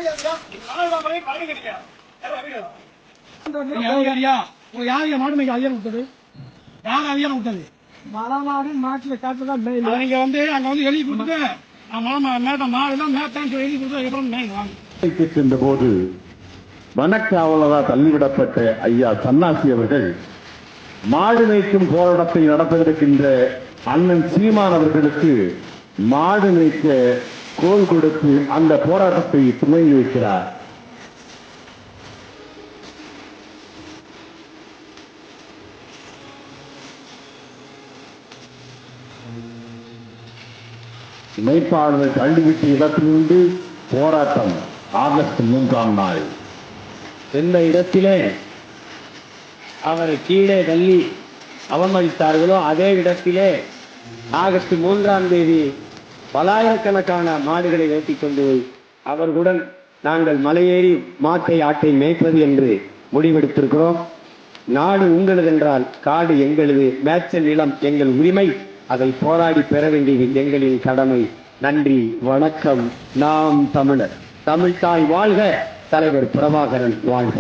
மாடு அதிகாரம் கொடுத்தது யார் அதிகாரம் கொடுத்தது? மலமாடு மாட்டுல காட்டுதான் நீங்க வந்து அங்க வந்து எழுதி கொடுத்துட்டு மாடுதான் மேட்டான்னு சொல்லி எழுதி கொடுத்ததுக்கப்புறம் சென்ற போது வனக்காவலரால் தள்ளிவிடப்பட்ட ஐயா சன்னாசி அவர்கள் மாடு மேய்க்கும் போராட்டத்தை நடத்திருக்கின்ற அண்ணன் சீமான் அவர்களுக்கு மாடு மேய்க்க கோல் கொடுத்து அந்த போராட்டத்தை துவங்கி வைக்கிறார். மேய்ப்பாளர்கள் தள்ளிவிட்ட இடத்திலிருந்து போராட்டம் ஆகஸ்ட் 3ஆம் நாள். எந்த இடத்திலே அவரை கீழே தள்ளி அவமதித்தார்களோ அதே இடத்திலே ஆகஸ்ட் 3ஆம் தேதி பலாயிரக்கணக்கான மாடுகளை ஏற்றிக் கொண்டு அவர்களுடன் நாங்கள் மலையேறி மாட்டை ஆட்டை மேய்ப்பது என்று முடிவெடுத்திருக்கிறோம். நாடு உங்களது என்றால் காடு எங்களது, மேய்ச்சல் நிலம் எங்கள் உரிமை, அதை போராடி பெற வேண்டியது எங்களின் கடமை. நன்றி, வணக்கம். நாம் தமிழர். தமிழ்தாய் வாழ்க. தலைவர் பிரபாகரன் வாழ்க.